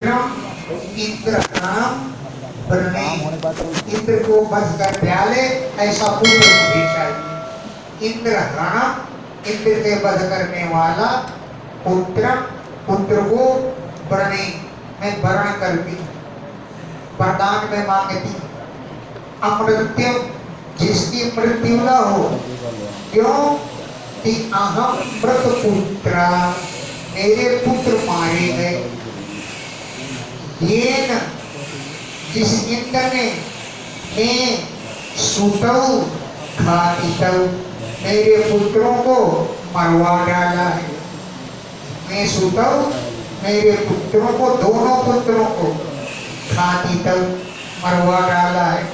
इंद्र नाम इंद्र को बस कर डाले ऐसा पुत्र मुझे चाहिए। इंद्र राम इंद्र के वध करने वाला पुत्र पुत्र को वरणी मैं वर्ण करती वरदान में मांगती। अमृत्यु जिसकी मृत्यु न हो, क्यों कि अहम मृत पुत्र मेरे पुत्र मारे गए। ये न जिस इंद्र ने मैं सुतऊ घातितऊ मेरे पुत्रों को मरवा डाला है। मैं सुतऊ मेरे पुत्रों को दोनों पुत्रों को घातितऊ मरवा डाला है।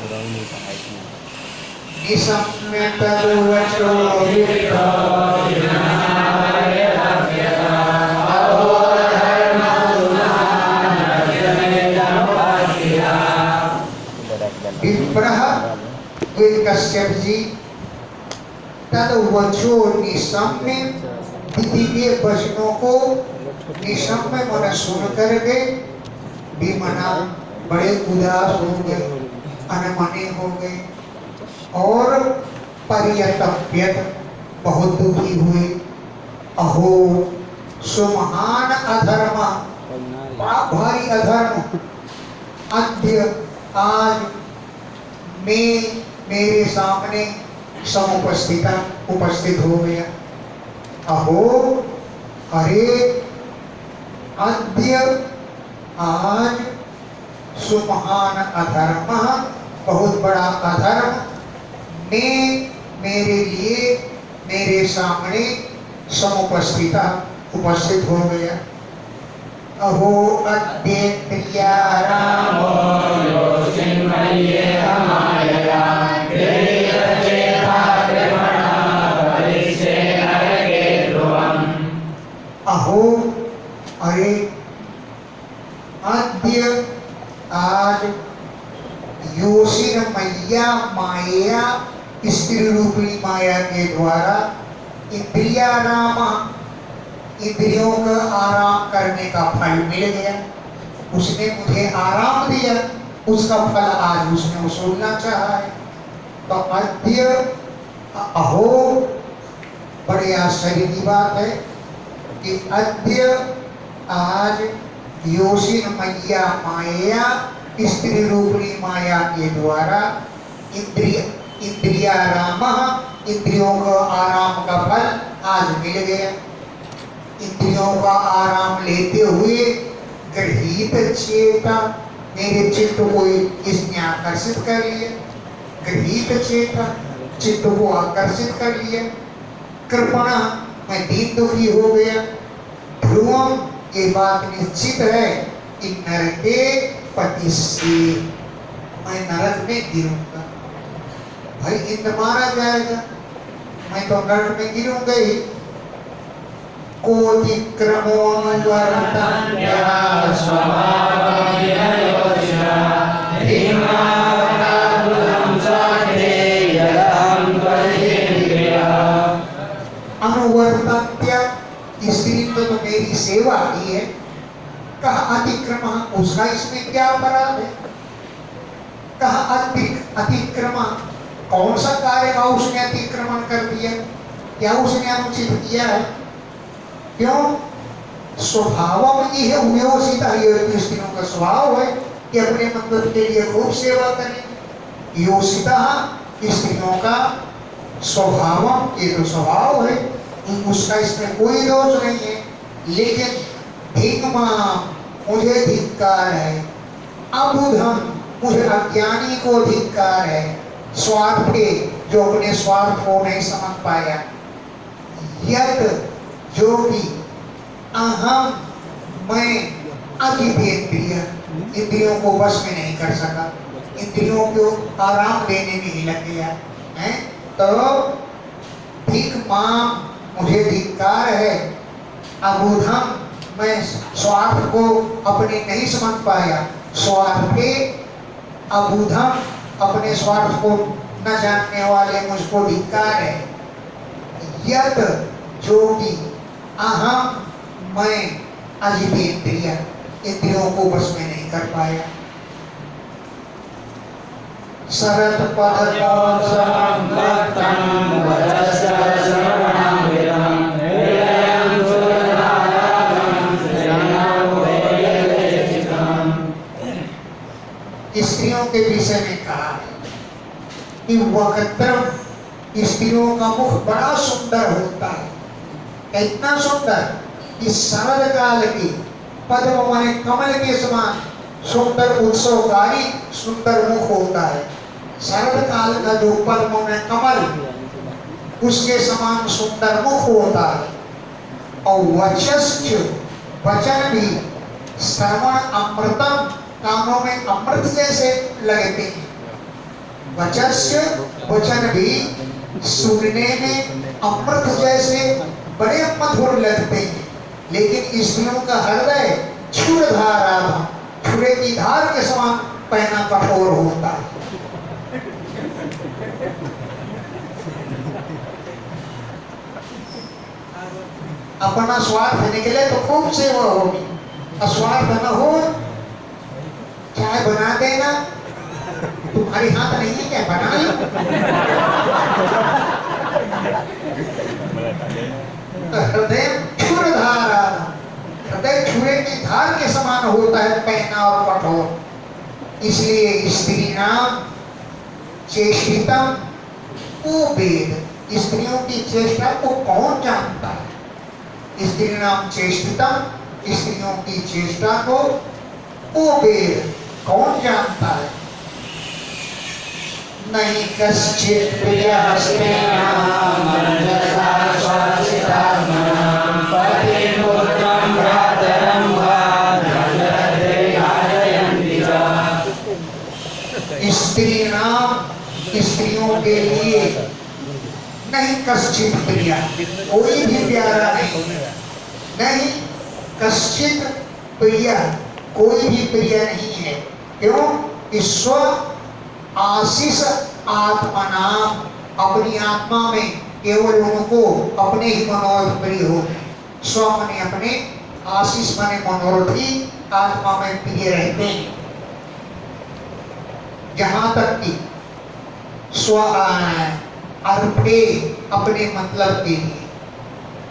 कश्यप जी तद वचो निशम्य दिव्य वचनों को निशम्य मन सुन करके विमना बड़े उदास हो गए, अनमने हो गए और परियतव्यत बहुत दुखी हुए। अहो सुमहान अधर्म बड़ा भारी अधर्म अद्य आज मैं मेरे सामने उपस्थित हो गया। अहो अरे अद्य आज सुमहान अधर्म बहुत बड़ा अधर्म मैं मेरे लिए मेरे सामने उपस्थित हो गया। अहो अद्य प्रिया रामो अहो अरे अद्य आज योशिन मैया माया स्त्री रूपी माया के द्वारा इंद्रिया नाम इंद्रियों का आराम करने का फल मिल गया। उसने मुझे आराम दिया, उसका फल आज उसने वसूलना चाहा है। तो अद्य अहो बड़े आश्चर्य की बात है कि अद्य आज योशिन मैया माया स्त्री रूपी माया के द्वारा इंद्रिया राम इंद्रियों का आराम का फल आज मिल गया। इंद्रियों का आराम लेते हुए गृहीत चेता मेरे चित्त को इसने आकर्षित कर लिया। गृहीत चेता चित्त को आकर्षित कर लिया। कृपणा मैं दीन दुखी हो गया। ध्रुवम ये बात निश्चित है कि नरके पति से मैं नरक में गिरूंगा। भाई इंद्र मारा जाएगा, मैं तो नरक में गिरूंगा ही। कोटि अनुवर्तन्त्य स्त्री तो मेरी सेवा की है। कहा अतिक्रम उसका इसमें क्या अपराध है। कहा अतिक्रम कौन सा कार्य का उसने अतिक्रमण कर दिया, क्या उसने अनुचित किया है। क्यों स्वभाव में यह व्यवस्थित है। स्त्रियों का स्वभाव है कि अपने मंदिर के लिए खूब सेवा करें। योषिता स्त्रियों का स्वभाव ये तो स्वभाव है, उसका इसमें कोई दोष नहीं है। लेकिन धिक्मा मुझे धिक्कार है। अबुधम मुझे अज्ञानी को धिक्कार है। स्वार्थी जो अपने स्वार्थ को नहीं समझ पाया। यत जो कि अहम मैं अजितेंद्रिय इंद्रियों को बस में नहीं कर सका, इंद्रियों को आराम देने में ही लग गया है। तो धिक मां मुझे धिक्कार है। अबुधम मैं स्वार्थ को अपने नहीं समझ पाया। स्वार्थी अबुधम अपने स्वार्थ को न जानने वाले मुझको धिक्कार है। यत जो कि अहम मैं अजितेंद्रिय इंद्रियों को बस में नहीं कर पाया। शरद पद स्त्रियों के विषय में कहा कि वक्त्रम, स्त्रियों का मुख बड़ा सुंदर होता है, इतना सुंदर कि शरद काल की पद्म माने कमल के समान सुंदर उत्सवकारी सुंदर मुख होता है। शरद काल का जो पद्म में कमल उसके समान सुंदर मुख होता है। और वचस्य, वचन भी श्रवण अमृतम, कानों में अमृत जैसे लगते हैं। वचस्य, वचन भी सुनने में अमृत जैसे बड़े मधुर लगते हैं। लेकिन स्त्रियों का हृदय क्षुरधारा, छुरे की धार के समान पहना कठोर होता है। अपना स्वार्थ निकले तो खूब सेवा होगी, अस्वार्थ न हो चाय बना देना, तुम्हारी हाथ नहीं है क्या, बना लो। हृदय क्षुरधारा, हृदय छुरे की धार के समान होता है, पहना और कठोर। इसलिए स्त्री नाम चेष्टितम को वेद, स्त्रियों की चेष्टा को कौन जानता है? स्त्री नाम चेष्टितम, स्त्रियों की चेष्टा को वेद कौन जानता है? नहीं कश्चित स्त्री नाम, स्त्रियों के लिए नहीं कश्चित प्रिया, कोई भी प्यारा नहीं, नहीं कश्चित प्रिया, कोई भी प्रिय नहीं है। क्यों? ईश्वर आशीष आत्मनाम, अपनी आत्मा में केवल उनको अपने ही मनोरथ प्रिय होते हैं। स्व माने अपने, आशीष माने मनोरथ ही आत्मा में प्रिय रहते हैं। जहां तक कि स्व अर्पे, अपने मतलब के लिए,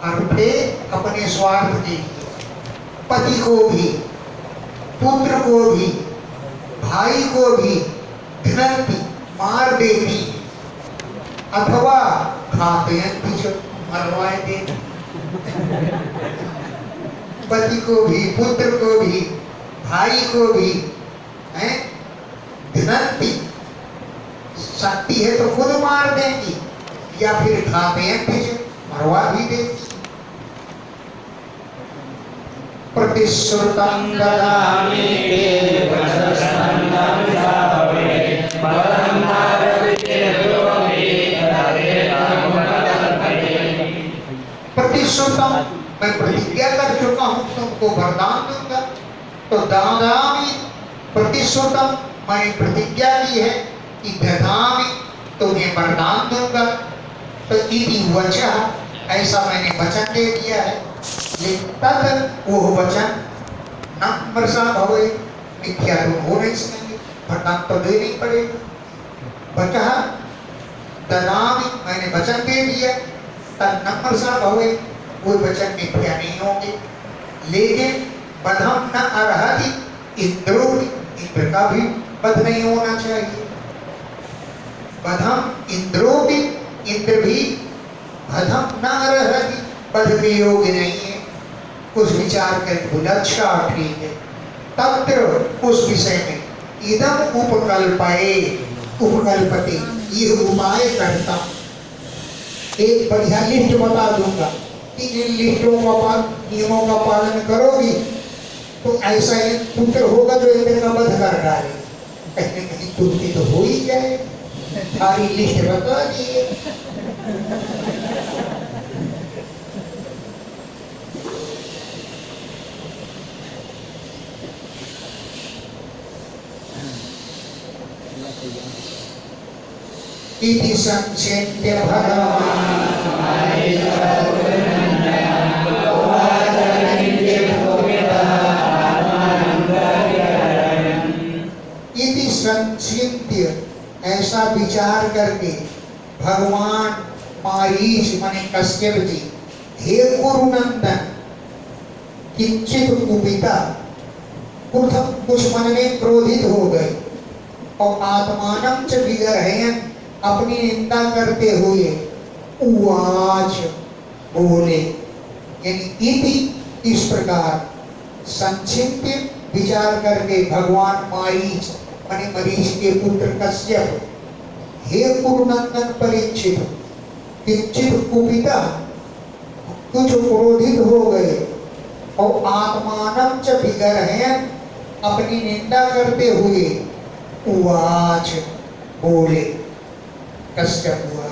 अर्पे अपने स्वार्थ के लिए, पति को भी, पुत्र को भी, भाई को भी घृणती, मार देती, अथवा घातयन्ति, मरवाए देती। पति को भी, पुत्र को भी, भाई को भी हैं घृणती, शक्ति है तो खुद मार देंगी, या फिर घातयन्ति, मरवा भी देती। प्रतिश्रुतं ददामि ते वचस्कन्धं धावे बलं नारवितेर्योमि प्रतिश्रुतं, मैं प्रतिज्ञा कर चुका हूँ तुमको वरदान दूंगा। तो ददामि, प्रतिश्रुतं मैंने प्रतिज्ञा की है कि ददामि, तुम्हें वरदान दूंगा। तो इति वचः, ऐसा मैंने वचन दे दिया है। तद वो वचन न वर्षा भवे, मिथ्या तुम हो नहीं सकेंगे, वरदान तो देना ही पड़ेगा। वचः ददामि, मैंने वचन दे दिया, तद न वर्षा भवे, वो वचन मिथ्या नहीं होंगे। लेकिन बधम न अर्हति इंद्रो, इंद्र का भी वध नहीं होना चाहिए। बधम इंद्रो भी, इंद्र भी बधम न अर्हति, वध के योग्य नहीं है। कुछ विचार करके बोला अच्छा ठीक है। तत्र उस विषय में इदम उपकल्पये, उपकल्पते, ये उपाय करता। एक बढ़िया लिस्ट बता दूंगा कि इन लिस्टों का नियमों का पालन करोगी तो ऐसा एक पुत्र होगा जो इंद्र का वध कर डाले। कहीं न कहीं तुलसी तो हो ही जाए। सारी लिस्ट बता दिए। इति संचित्य भगवान् संचिंत्य ऐसा विचार करके भगवान मारीच माने कश्यप जी, हे कुरुनंदन, किंचित कुपिता, कुछ मन में क्रोधित हो गए और आत्मानं च विगर्हयन्, अपनी निंदा करते हुए उवाच बोले, यानी इति इस प्रकार संक्षिप्त विचार करके भगवान मारीच माने मरीच के पुत्र कश्यप, हे कुरुनंदन परीक्षित, किंचित कुपिता, कुछ क्रोधित हो गए और आत्मानं च विगर्हयन्, अपनी निंदा करते हुए उवाच बोले, कश्यप हुआ,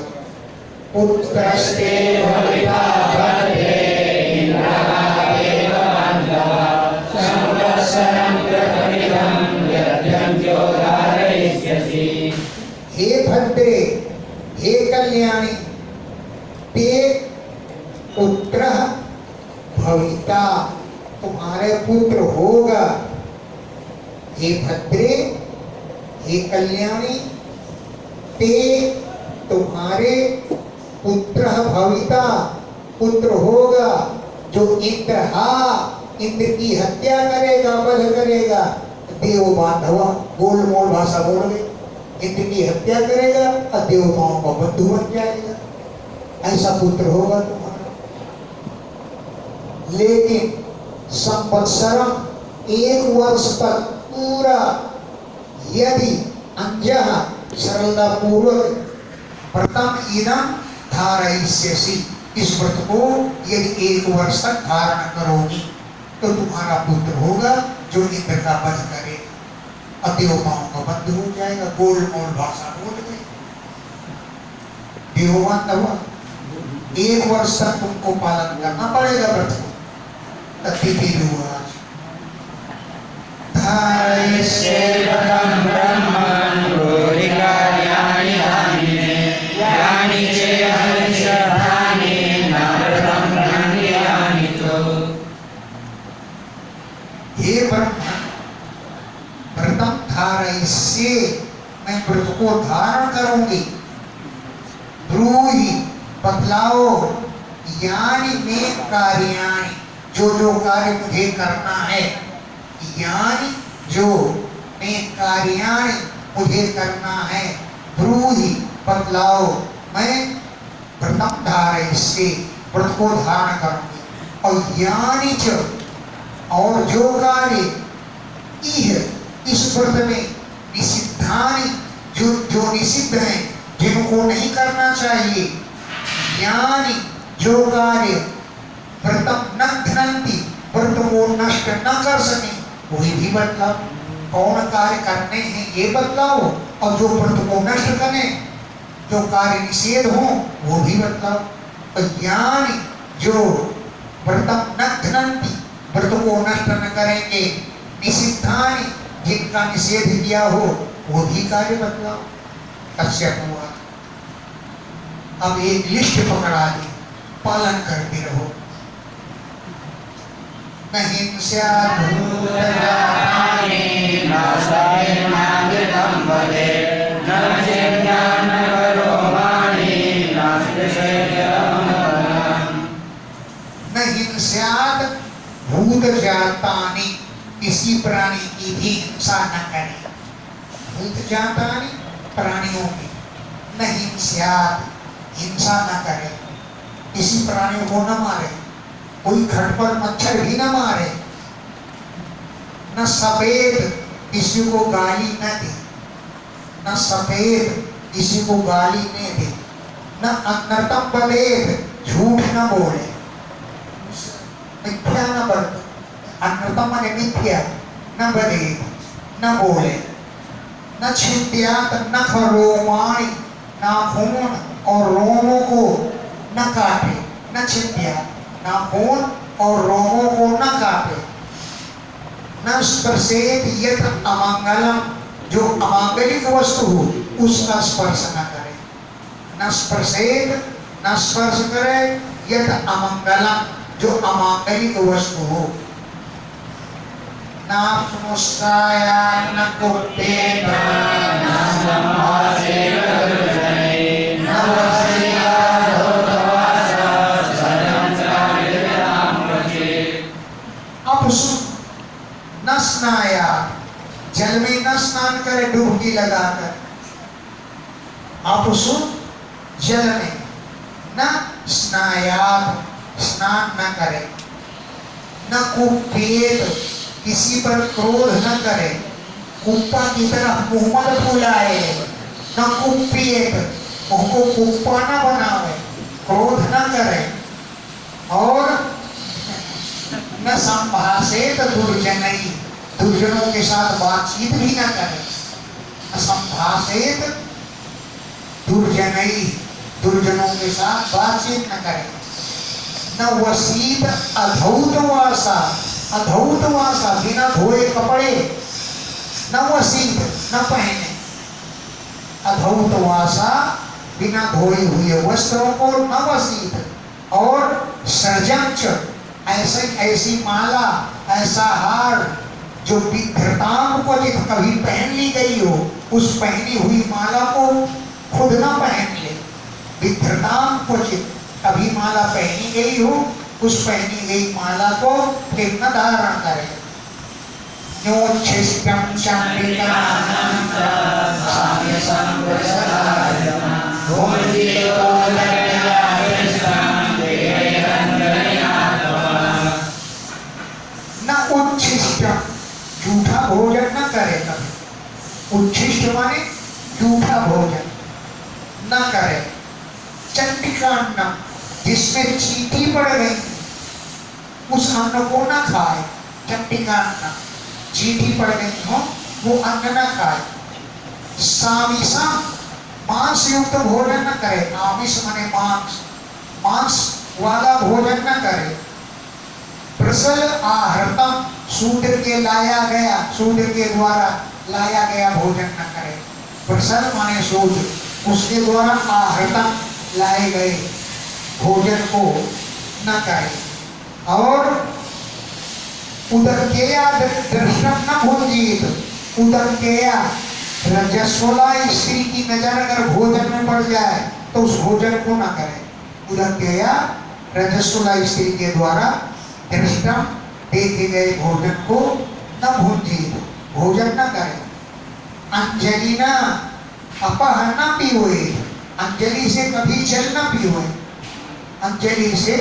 पुत्रस्ते भविता भद्रे इंद्रादेव बांधवा संवत्सरं प्रथमिदं यज्ञं धारयिष्यसि। हे भद्रे, हे कल्याणी, ते पुत्र भविता, तुम्हारे पुत्र होगा। हे भद्रे, हे कल्याणी, ते तुम्हारे पुत्र भविता, पुत्र होगा, जो इंद्र की हत्या करेगा, वध करेगा। देव बांधवा, गोल मोल भाषा बोल गए, इंद्र की हत्या करेगा और देवताओं का बंधु बन जाएगा, ऐसा पुत्र होगा तुम्हारा। लेकिन संवत्सरम, एक वर्ष तक पूरा, यदि अंजः सरलता पूर्वक व्रतम इदं धारयिष्यसि, इस व्रत को यदि एक वर्ष तक धारण करोगी तो तुम्हारा पुत्र होगा जो इंद्र का वध करेगा और देवताओं का बंधु हो जाएगा। गोल मोल भाषा बोल गए, देववान हुआ, एक वर्ष तक तुमको पालन करना पड़ेगा व्रत को। अतिथि हुआ धारयिष्ये व्रतं ब्रह्मन् भूरि कार्याणि हानिने, यानि चेदनिषधानि न व्रतं गृह्णामि तो। हे ब्रह्मन्, व्रतं धारयिष्ये, मैं व्रत को धारण करूंगी। ब्रूहि, बतलाओ, यानि मे कार्याणि, जो कार्य मुझे करना है, यानी जो मैं कार्याणि मुझे करना है, ब्रूहि, बतलाओ, मैं व्रतम धारयिष्ये, व्रत को धारण करूंगी। और यानी च, और जो कार्य इह इस व्रत में निषिद्धानि, जो निषिद्ध हैं, जिनको नहीं करना चाहिए, यानी जो कार्य व्रतम न घ्नन्ति, व्रत को नष्ट न कर सके, वही भी बतलाओ। कौन कार्य करने हैं ये बतलाओ, और जो व्रत को नष्ट करें, जो कार्य निषेध हो वो भी बतलाओ। ज्ञानी जो व्रतम न घ्नन्ति, व्रत को नष्ट न करेंगे, निषिद्धानि, जिनका निषेध किया हो वो भी कार्य बतलाओ। कश्यप हुआ, अब एक लिस्ट पकड़ा दी, पालन करते रहो। नहीं भूत जातानि, किसी प्राणी की भी हिंसा न करें। भूत जातानि, प्राणियों की, नहीं हिंसा न करें, किसी प्राणियों को न मारे, कोई खट पर मच्छर भी न मारे, न सफेद किसी को गाली न दे, न सफेद किसी को गाली न दे, न अनर्थम बलेद, झूठ न बोले, मिथ्या न बरते, अनर्थम माने मिथ्या, न बलेद, न बोले, न छिद्यात न खरोमाणी, नाखून और रोमों को न काटे, न छिद्यात, नाखून और रोमों को न काटे, न स्पर्शेत यत् अमंगलम, जो अमांगलिक वस्तु हो उसका स्पर्श न करे, न स्पर्शेत, न स्पर्श करे, यत् अमंगलम, जो अमांगलिक वस्तु हो, नाप्नुस्साया न कुप्पेन न सम्भासेन दुर्जनैः न वसेया धौतवासा सदं चारितां प्रति। अब सुन, न स्नाया, जल में न स्नान करे डुबकी लगाकर। अब सुन, जल में न स्नायात, स्नान न करे, न कुप्पेत, किसी पर क्रोध न करे, कुप्पा की तरह मुंह मत फुलाए, न कुप्पेत, मुंह को कुप्पा न बनावे, क्रोध न करे, और न संभाषेत दुर्जनैः, दुर्जनों के साथ बातचीत भी न करे। न संभाषेत दुर्जनैः, दुर्जनों के साथ बातचीत न करे। न वसीत अधौतवासा, अधौतवासा, बिना धोए कपड़े न वसीत, न पहने। अधौतवासा, बिना धोए हुए वस्त्रों को न वसीत। और सर्जंच, ऐसे ऐसी माला, ऐसा हार जो विधृताम क्वचित कभी पहन ली गई हो, उस पहनी हुई माला को खुद न पहन ले। विधृताम क्वचित, कभी माला पहनी गई हो, उस पहनी गई माला को फिर न धारण करे। न्योच्छिष्टं चंडिकानां साम्यसं वृषभार्यं भुञ्जीतो दर्यादिष्टां देवैरन्दरिणात्मा। न उच्छिष्टं, झूठा भोजन न करे कभी। उच्छिष्ट माने झूठा भोजन न करे। चंडिकान्न, जिसमें चींटी पड़ गई, उस अन्न को न खाए। चंडिकान्न, चींटी पड़ गई हो, वो अन्न न खाए। सामिसा, मांस युक्त भोजन न करे। आमिष माने मांस, मांस वाला भोजन न करे। प्रसल आहृतम, शूद्र के लाया गया, शूद्र के द्वारा लाया गया भोजन न करे। प्रसल माने शूद्र, उसके द्वारा आहृतम, लाए गए भोजन को न करे। और उदरकेया दर्शनम न भुंजीत, उदरकेया, रजस्वला स्त्री की नजर अगर भोजन में पड़ जाए तो उस भोजन को न करे। उदरकेया, रजस्वला स्त्री के द्वारा दृष्टम, देखे गए भोजन को न भुंजीत, भोजन न करे। अंजलि न अपह न पीवे, अंजलि से कभी जल न पीवे। अंजलि से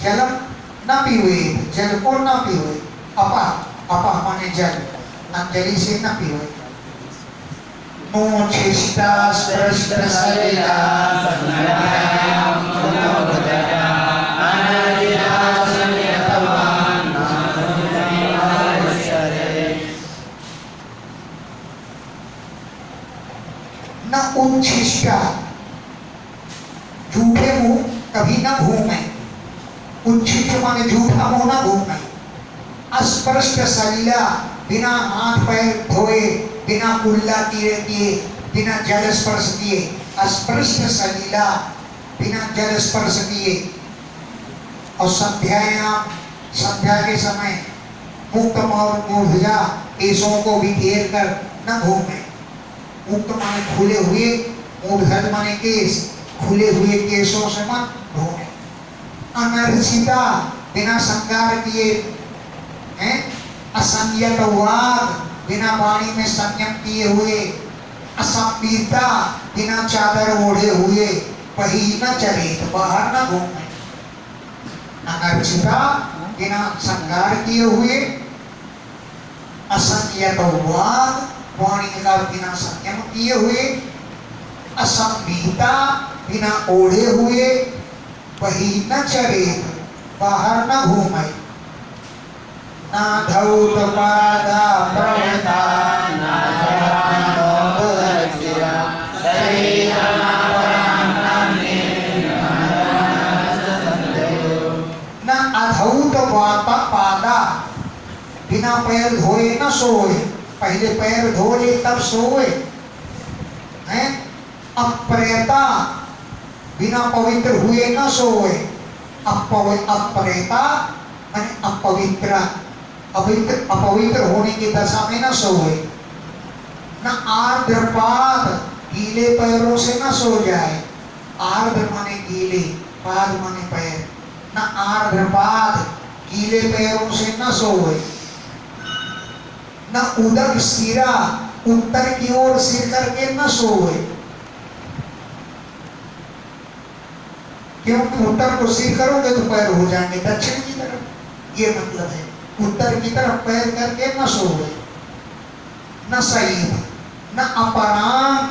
जल न पीवे, जल को न पीवे। अपह, अपह माने जल, अंजलि से न पीवे। नोच्छिष्टा स्पृष्ट सलिला संज्ञायां मनोदया अनर्या संयतवान् नानुजनिमावश्यते। न उच्छिष्टा, झूठे मुंह कभी न घूमे। उच्छिष्ट माने झूठा मुंह न घूमे। अस्पृष्ट सलिला, बिना हाथ पैर धोए, बिना कुल्ला किए, बिना जल स्पर्श किए। अस्पृष्ट सलिला, बिना जल स्पर्श किए। और संध्यायाम, संध्या के समय मुक्त और मूर्धजा, केशों को भी घेर कर न घूमे। मुक्त माने खुले हुए, मूर्धज माने केश, खुले हुए केशों से मत घूमे। अनर्चिता, बिना श्रृंगार किए हैं। असंयत वाग, बिना वाणी में संयम किए हुए। असंपीता, बिना चादर ओढ़े हुए। वही न चले, तो बाहर न घूमे। अनर्चिता, बिना श्रृंगार किए हुए। असंयत वाग, वाणी का बिना संयम किए हुए। असंपीता, बिना ओढ़े हुए। वही न चले, बाहर न घूमे। ना धौत पादा प्रवृता ना जरानोदर्शिया न अधौत पादा, बिना पैर धोए न सोए। पहले पैर धो ले तब सोए हैं। अप्रेता, बिना पवित्र हुए न सोए। अप्रेता माने अपवित्र, अपवित्र होने की दशा में न सोए, न आर्द्रपाद गीले पैरों से न सो जाए। आर्द्र माने गीले, पाद माने पैर, न आर्द्रपाद गीले पैरों से न सोए, न उदक सिरा उत्तर की ओर सिर करके न सोए, क्योंकि उत्तर को सिर करोगे तो पैर हो जाएंगे दक्षिण की तरफ। ये मतलब है उत्तर की तरफ पैर करके न सोए, न सईद, न अपरांग,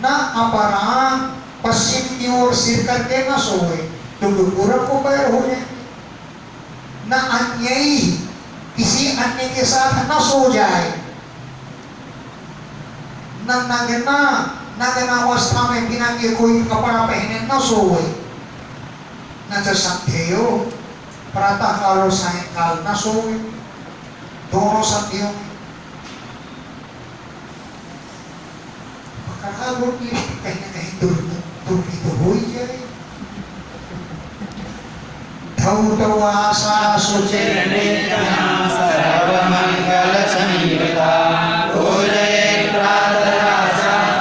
न अपरांग पश्चिम की ओर सिर करके न सोए, क्योंकि पूरब को पैर हो जाएंगे। न अन्यई किसी अन्य के साथ न सो जाए, न नग्ना नग्न अवस्था में बिना के कोई कपड़ा पहने न सोए, न च संध्येयो प्रातः काल और सायंकाल न सोए, दोनों संधियों में। पकड़ा लोग लिस्ट कहीं न कहीं दुर्गी तो हो ही जाए। धौतवासा सुचिर्नित्यं सर्वमंगल संयुता पूजयेत् प्रातरासात्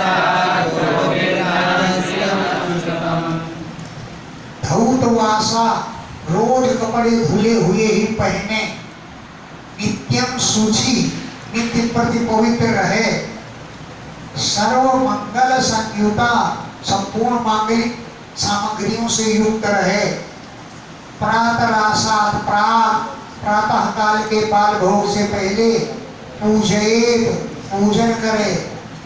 धौतवासा रोज कपड़े धुले हुए ही पहने, नित्यम शुचि नित्य प्रति पवित्र रहे, सर्व मंगल संयुता संपूर्ण मांगलिक सामग्रियों से युक्त रहे, प्रातरासात प्रातः काल के बाल भोग से पहले पूजयेत पूजन करे,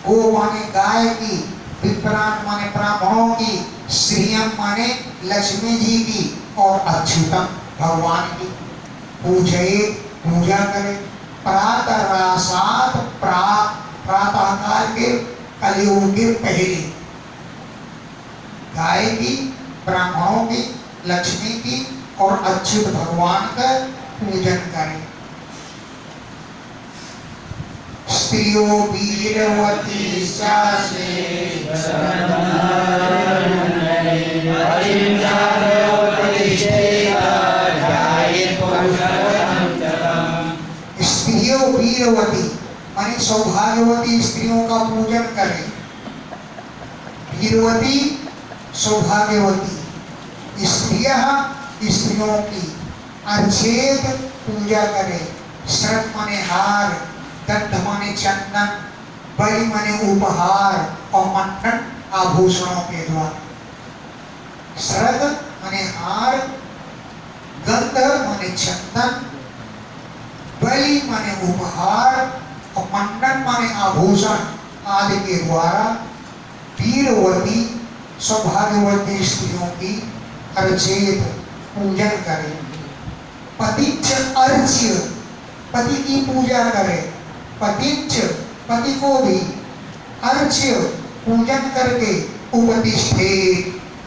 गो माने गाय की, विप्रान माने ब्राह्मणों की, श्रियम माने लक्ष्मी जी की, और अच्युतम भगवान की पूजयेत पूजा करे। प्रातरासात प्रातः काल के कलयुग के पहले गाय की, ब्राह्मणों की, लक्ष्मी की और अच्युत भगवान का पूजन करें। स्त्रियों वीरवती स्त्रियों वीरवती माने सौभाग्यवती स्त्रियों का पूजन करें। वीरवती सौभाग्यवती स्त्रियों की अर्चेत पूजा करे। श्रद्ध माने हार, दंड माने चंदन, बलि माने उपहार और मंडन आभूषणों के द्वारा। श्रद्ध माने हार, गंध माने चंदन, बलि माने उपहार और मंडन माने आभूषण आदि के द्वारा वीरवती सौभाग्यवती स्त्रियों की अर्चित पूजन करें। पतिच्च अर्च्य पति की पूजा करे। पतिच्च पति को भी अर्च्य पूजन करके उपतिष्ठे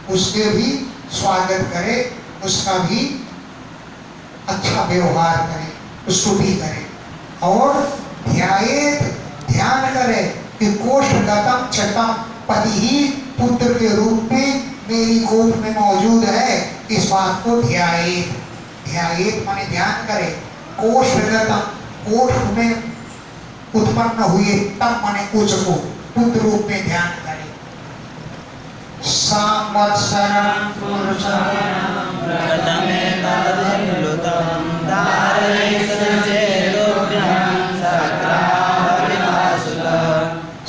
उसके भी स्वागत करे, उसका भी अच्छा व्यवहार करे, स्तुति करे और ध्यान करे कि कोष्ठगतम चतम पति ही पुत्र के रूप में मेरी गोद में मौजूद है, इस बात को ध्यायेत माने ध्यान करे। कोष्ठगतम कोष्ठ में उत्पन्न हुए तम माने कुछ को पुत्र रूप में ध्यान करे। संवत्सरं पुरुषं व्रतमेतदुल्लुतं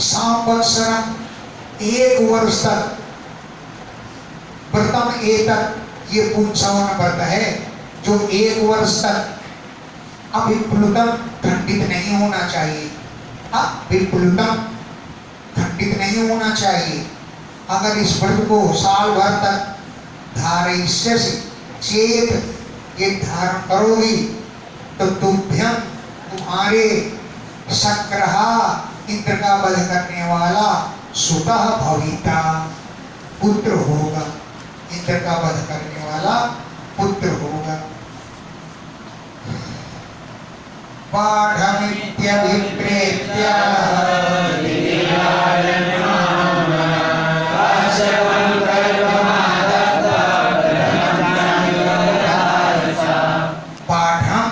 संवत्सरं एक वर्ष तक, व्रतम एतत् ये पुंसवन व्रत है जो एक वर्ष तक अविप्लुतम खंडित नहीं होना चाहिए। अविप्लुतम खंडित नहीं होना चाहिए। अगर इस व्रत को साल भर तक धारयिष्यसि चेत ये धारण करोगी तो तुभ्यं तुम्हारे सक्रहा इंद्र का वध करने वाला सुतः भविता पुत्र होगा। इंद्र का वध करने वाला पुत्र होगा। पाठमित्यभिप्रेत्य पाठम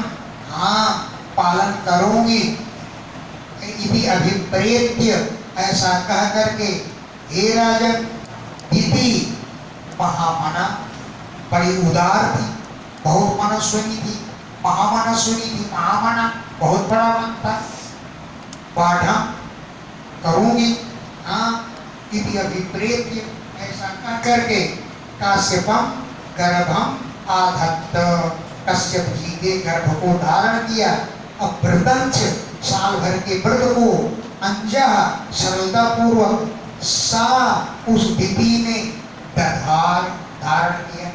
इति अभिप्रेत्य, ऐसा कह करके, हे राजन, दीदी महामना, बड़ी उदार थी, बहुत मनस्विनी थी, महामनस्विनी थी, महामना बहुत बड़ा मन था, पाठम करूंगी, हाँ, इति अभिप्रेत्य, ऐसा कह करके काश्यपम गर्भम आधत्त, कश्यप जी के गर्भ को धारण किया। अब व्रतंच, साल भर के व्रत को अंजा सरलता पूर्वक सा उस दीदी ने दधार धारण किया,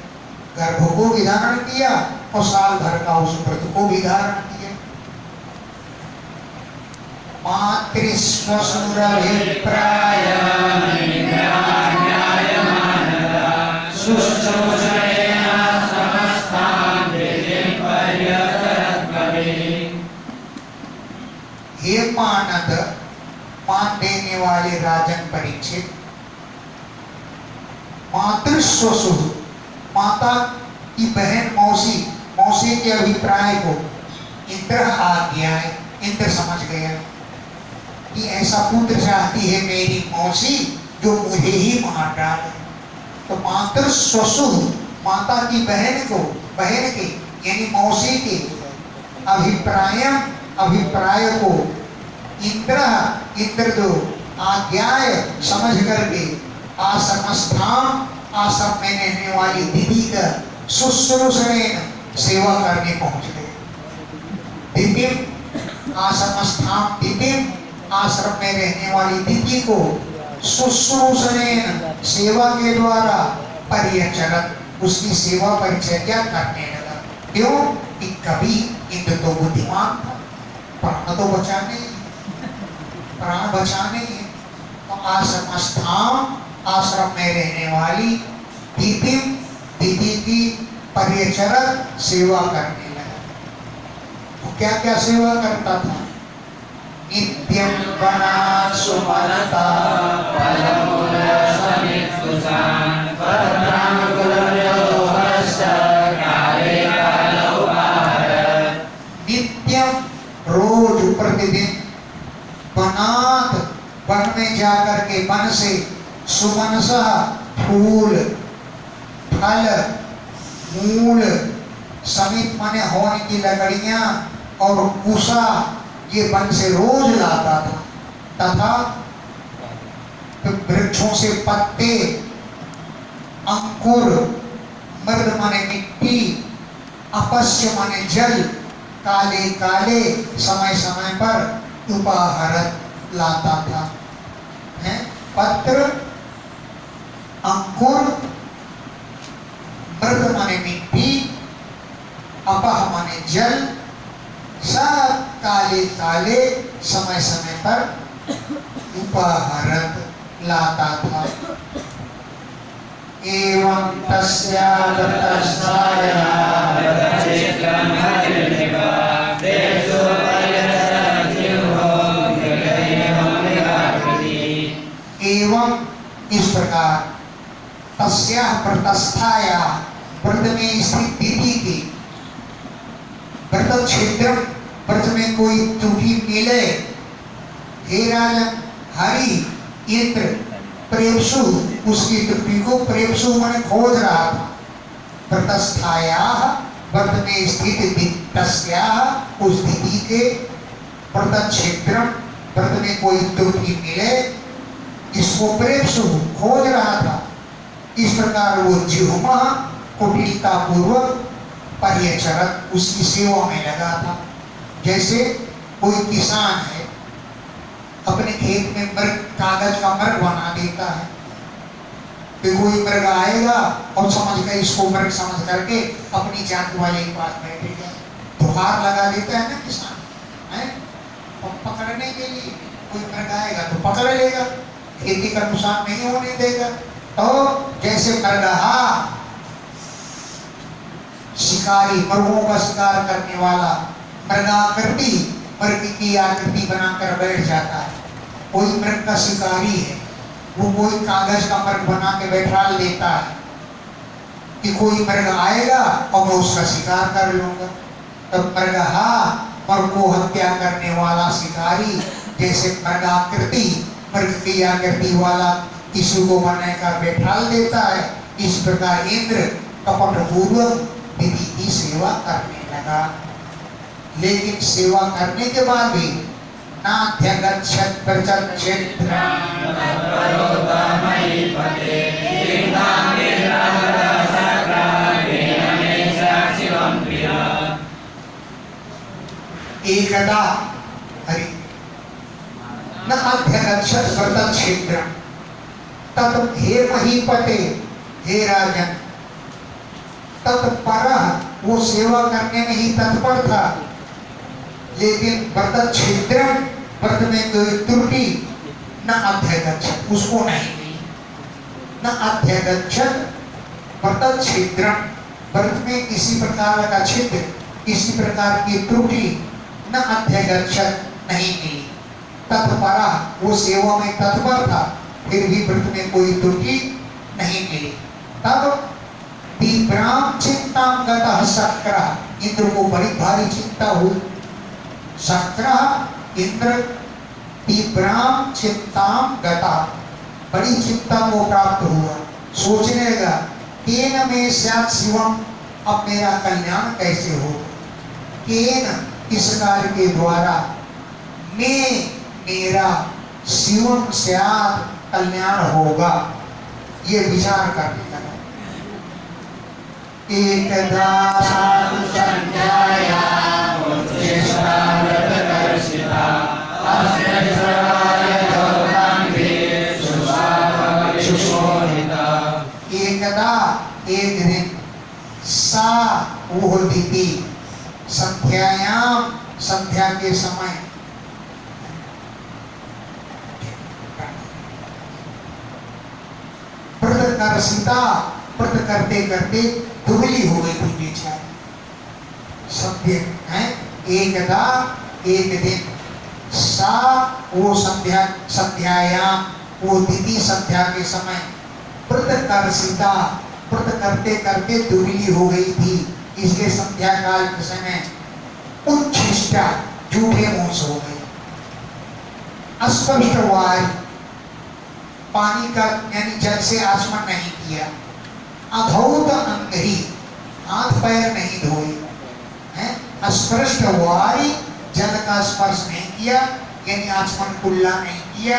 गर्भ को भी धारण किया और साल भर का उस व्रत को भी धारण किया। मातृस्वसुरभिप्राय हे मानद, मान देने वाले राजन परीक्षित, मातृस्वसु, माता की बहन मौसी, मौसी के अभिप्राय को इंद्र आज्ञाएं, इंद्र समझ गया कि ऐसा पुत्र चाहती है मेरी मौसी जो मुझे ही मार डाले। तो मातृस्वसु, माता की बहन को, बहन के यानी मौसी के अभिप्राय को इंद्र, इंद्र जो आज्ञाय समझ करके आश्रमस्थान, आश्रम में रहने वाली दीदी का शुश्रूषण सेवा करने पहुंच गए। दिव्य आश्रमस्थान, दिव्य आश्रम में रहने वाली दीदी को शुश्रूषण सेवा के द्वारा परिचरण, उसकी सेवा परिचर्या करने लगा। क्यों कि कभी इंद्र तो बुद्धिमान था, प्राण तो बचाने, प्राण बचाने है। तो आश्रम स्थान, आश्रम में रहने वाली दीदी, दीदी की परिचरण सेवा करने लगा। तो क्या क्या सेवा करता था? नित्यं वना सुमनता नित्यम, रोज प्रतिदिन, वनात, वन में जाकर के वन से, सुमनसा फूल, फल, मूल, समित माने होने की लकड़ियां और कुसा, ये वन से रोज लाता था। तथा वृक्षों से पत्ते, अंकुर, मृद माने मिट्टी, अपस्य माने जल, काले काले समय समय पर उपाहरत लाता था। है पत्र, अंकुर, मृद माने मिट्टी, अपह माने जल, सब काले काले समय समय पर उपाहरत लाता था। एवं एवं इस प्रकार तस्याः प्रतस्थायाः, व्रत में स्थित दीदी की, व्रत क्षेत्र, व्रत में कोई त्रुटि मिले, हे राजन, हरि, इंद्र, प्रेमसु, उसकी त्रुटि को प्रेमसु माने खोज रहा था। व्रतस्थायाः, व्रत में स्थित तस्याः, उस दीदी के, व्रत क्षेत्र, व्रत में कोई त्रुटि मिले, इसको प्रेमसु खोज रहा था। इस प्रकार वो जिह्वा कुटिलता पूर्वक परिचरण, उसकी सेवा में लगा था। जैसे कोई किसान है, अपने खेत में मृग, कागज का मृग बना देता है, तो कोई मृग आएगा और समझ कर, इसको मृग समझ करके अपनी जात वाले के पास बैठेगा, दुहार लगा देता है ना किसान, है पकड़ने के लिए। कोई मृग आएगा तो पकड़ लेगा, खेती का नुकसान नहीं होने देगा। तो जैसे मृगहा, शिकारी, मृगों का शिकार करने वाला, मृगाकृति, मृग की आकृति बनाकर बैठ जाता है। कोई मृग का शिकारी है, वो कोई कागज का मृग बना के बैठा लेता है कि कोई मृग आएगा और मैं उसका शिकार कर लूंगा। तब मृगहा और को हत्या करने वाला शिकारी जैसे मृग की आकृति वाला किसी को बनाकर बैठाल देता है, इस प्रकार इंद्र कपट पूर्वक देवी की सेवा करने लगा। लेकिन सेवा करने के बाद भी नाध्यगच्छत् प्रचक्षेत्रं एकदा हरि न अध्यगच्छत् प्रचक्षेत्रं तत् हे महीपते, हे राजन, तत्परः वो सेवा करने में ही तत्पर था, लेकिन व्रत क्षेत्रम व्रत में कोई त्रुटि न अध्यगच्छत्, उसको नहीं दी। न अध्यगच्छत् व्रत क्षेत्रम, व्रत में किसी प्रकार का छिद्र, किसी प्रकार की त्रुटि न अध्यगच्छत् नहीं दी। तत्परः वो सेवा में तत्पर था, फिर भी व्रत में कोई त्रुटि नहीं मिली। तब तीव्रां चिंतां गतः शक्रः, इंद्र को बड़ी भारी चिंता हुई। शक्रः इंद्र तीव्रां चिंतां गतः, बड़ी चिंता को प्राप्त हुआ। सोचने लगा केन में स्यात् शिवम, अब मेरा कल्याण कैसे हो, केन इस कार्य के द्वारा, मैं मेरा शिवम स्यात् कल्याण होगा, ये विचार करने लगा। एकदा साधु संध्यायां उच्चैश्वर्यदर्शिता अस्मैश्वर्याय गौरांगे सुशोभिता। एकदा एक दिन सा वो दीदी संध्यायाम, संध्या के समय सीता व्रत करते करते दुबली हो गई थी बेचारी। सत्य है एकदा एक दिन सा वो संध्यायाम वो दीदी संध्या के समय व्रत कर सीता व्रत करते करते दुबली हो गई थी। इसके संध्या काल के समय उच्छिष्टा झूठे मुंह से हो गई। अस्पष्ट वायु, पानी का यानी जल से आचमन नहीं किया। अधौत अंगरी, हाथ पैर नहीं धोए हैं। अस्पृष्ट वायु, जल का स्पर्श नहीं किया यानी आचमन कुल्ला नहीं किया।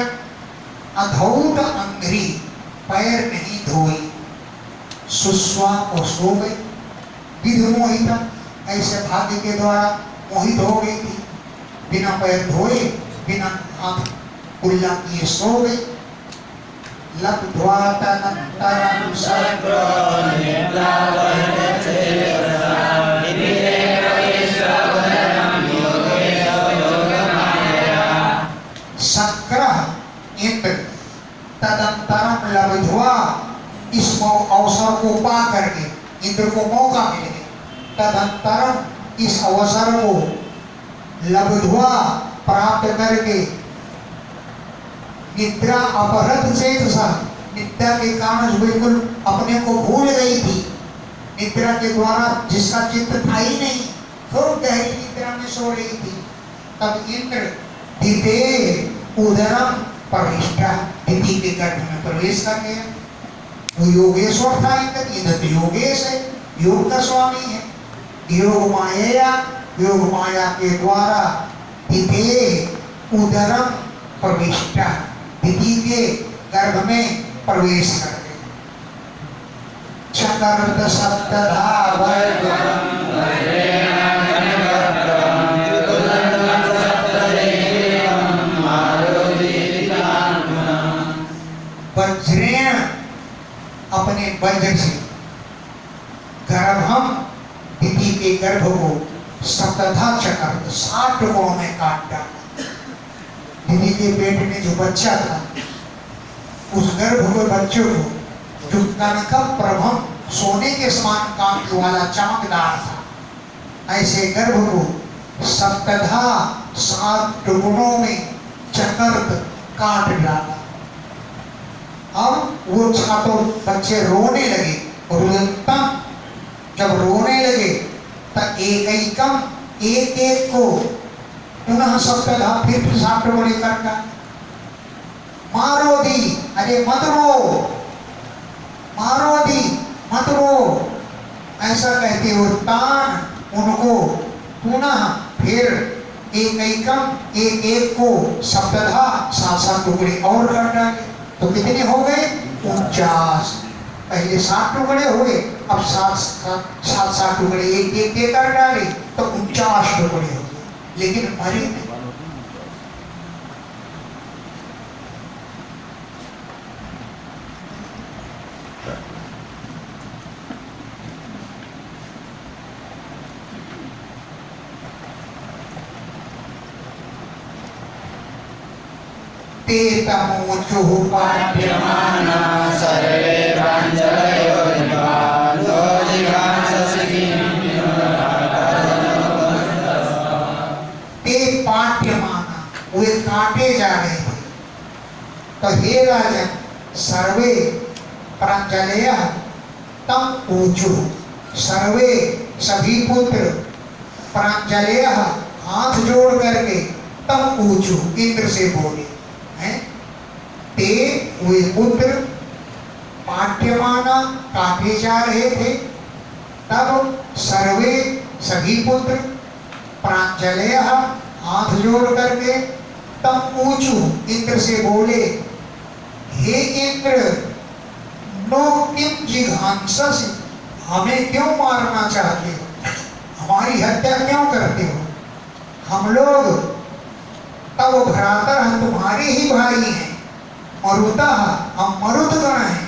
अधौत अंगरी, पैर नहीं धोए। सुस्वा को सो गई। विधि मोहिता, ऐसे भाग्य के द्वारा मोहित हो गई थी। बिना पैर धोए बिना हाथ कुल्ला किए सो गई। लब्ध्वातनन्तरं शक्रो निद्रावहते शक्रः इंद्र तदंतरम लब्ध्वा, इस अवसर को पा करके इंद्र को मौका मिल गया। तदंतरम इस अवसर को लब्ध्वा प्राप्त करके निद्रा अपहृत चेत सा, निद्रा के कारण बिल्कुल अपने को भूल गई थी। निद्रा के द्वारा जिसका चित्त था ही नहीं, खूब गहरी निद्रा में सो रही थी। तब इंद्र दिते उदरम प्रविष्टा, दिति के गर्भ में प्रवेश कर गया। वो योगेश्वर था इंद्र, इंद्र तो योगेश है, योग का स्वामी है। योग माया, योग माया के द्वारा दिते उदरम प्रविष्टा, दिति के गर्भ में प्रवेश कर गए। चकर्त सप्तधा वर्गम वज्रेण, अपने वज्र से गर्भम, दिति के गर्भ को सप्तधा चकर्त, 7 टुकड़ों में काट डाला। दीदी के पेट में जो बच्चा था, उस गर्भ के बच्चे को जो कनक प्रभम, सोने के समान कांति वाला चमकदार था, ऐसे गर्भ को सप्तधा 7 टुकड़ों में चकर्त काट डाला। अब वो छात्रों बच्चे रोने लगे। और जब रोने लगे तब एकैकम एक एक को पुनः सप्तधा फिर 7 टुकड़े करता। मारो दी, अरे मत रो, मारो दी मत रो, ऐसा कहते हो तान उनको पुनः फिर एक एक को सप्तधा 7 टुकड़े और कर डाले। तो कितने हो गए? 49। पहले 7 टुकड़े हुए, अब 7 टुकड़े एक एक के कर डाले तो 49 टुकड़े हो गए, लेकिन मरे नहीं। ते तमोचो पाठ्यमाना सर्वे प्राञ्जलयो निपातो ते पाठ्यमाना, वे काटे जा रहे थे। तो हे राजन, सर्वे प्राञ्जलयः तम ऊचु, सर्वे सभी पुत्र प्राञ्जलयः हाथ जोड़ करके तम ऊचु इंद्र से बोले हैं। ते वे पुत्र पाठ्यमाना काटे जा रहे थे। तब सर्वे सभी पुत्र प्राञ्जलयः हाथ जोड़ करके तम ऊचु इंद्र से बोले, हे इंद्र, नो किम जिघांससि, हमें क्यों मारना चाहते हो, हमारी हत्या क्यों करते हो? हम लोग तब भ्रातर, हम तुम्हारे ही भाई हैं, मरुता हम मरुदगण हैं,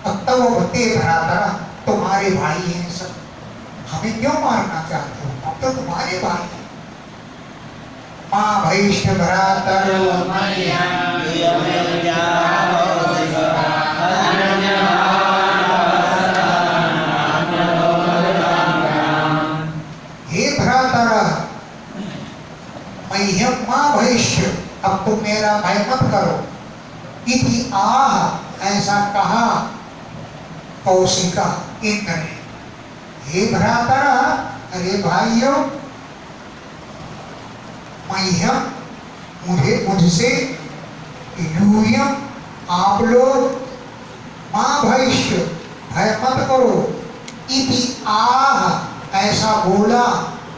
और तब भते भ्रातर तुम्हारे भाई हैं सब, हमें क्यों मारना चाहते हो, हम तो तुम्हारे भाई हैं। माँ भैष्ठ भ्रातर हे भ्रातर, मह्यम माँ भैष्ठ, अब तुम मेरा भय मत करो। इति आह, ऐसा कहा कौशिका इंद्र ने। हे भ्रातर, अरे भाइयों, मह्यम मुझसे, यूयम आप लोग, माँ भैष्ठ भय मत करो। इति आह, ऐसा बोला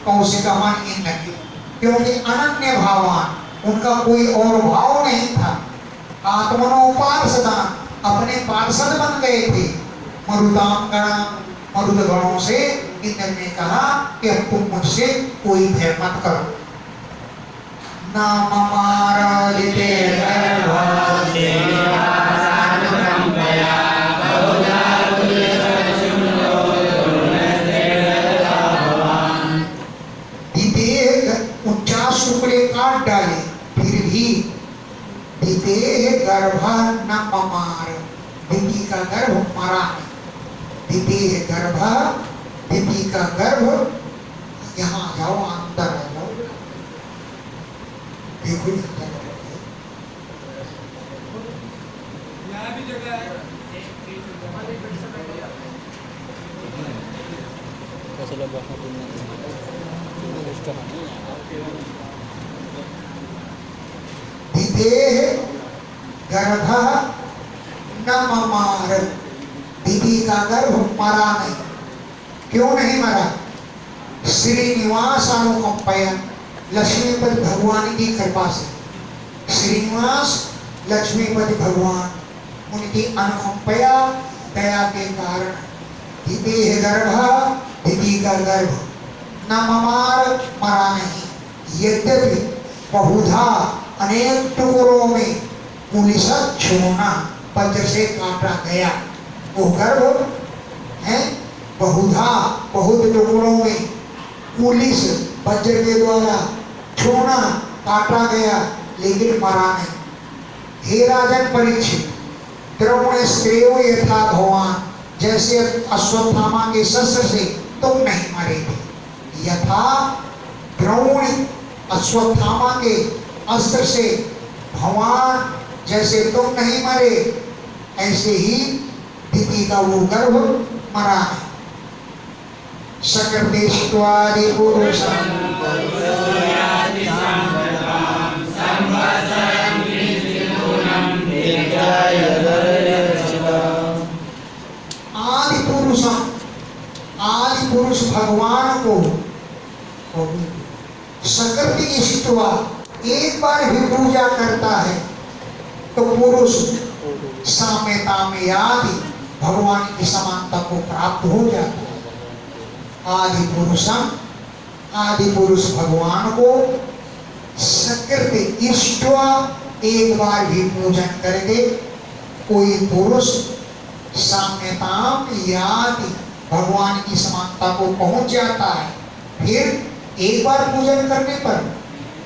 कौशिका मान इंद्र ने, क्योंकि अनन्य भावान, उनका कोई और भाव नहीं था। आत्मनो पार्षदान, अपने पार्षद बन गए थे। मरुदाम गणा, मरुद गणों से इंद्र ने कहा कि अब तुम मुझसे कोई भय मत करो। नाम मारिते टुकड़े काट डाले, फिर भी दितेह गर्भा न ममार, दिति का गर्भ मरा नहीं। दितेह गर्भा, दिति का गर्भ, यहाँ जाओ, अंदर आ जाओ, देखो यहाँ भी जगह है। दितेह गर्भा न ममार, दिति का गर्भ मरा नहीं। क्यों नहीं मरा? श्रीनिवास अनुकंपया, लक्ष्मीपति भगवान की कृपा से। श्रीनिवास लक्ष्मीपति भगवान उनकी अनुकंपया, दया के कारण दितेह गर्भा, दिति का गर्भ न ममार, मरा नहीं। यद्यपि बहुधा अनेक टुकड़ों में पुलिसत छोना, वज्र से काटा गया। वो गर्भ है बहुधा, बहुत टुकड़ों में पुलिस वज्र के द्वारा छोना, काटा गया, लेकिन मरा नहीं। हे राजन परीक्षित, द्रोण श्रेयो यथा भगवान, जैसे अश्वत्थामा के शस्त्र से तुम नहीं मरे थे, यथा द्रोण अश्वत्थामा के अस्त्र से भगवान जैसे तुम नहीं मरे, ऐसे ही दिति का वो गर्भ मरा है। सकर्देशत्वादि पुरुषं आदि पुरुष भगवान को सकृति इष्टवा एक बार भी पूजा करता है तो पुरुष साम्यता में आदि भगवान की समानता को प्राप्त हो जाता है। आदि पुरुष भगवान को सकृति इष्टवा एक बार भी पूजन करके कोई पुरुष साम्यता आदि भगवान की समानता को पहुंच जाता है। फिर एक बार पूजन करने पर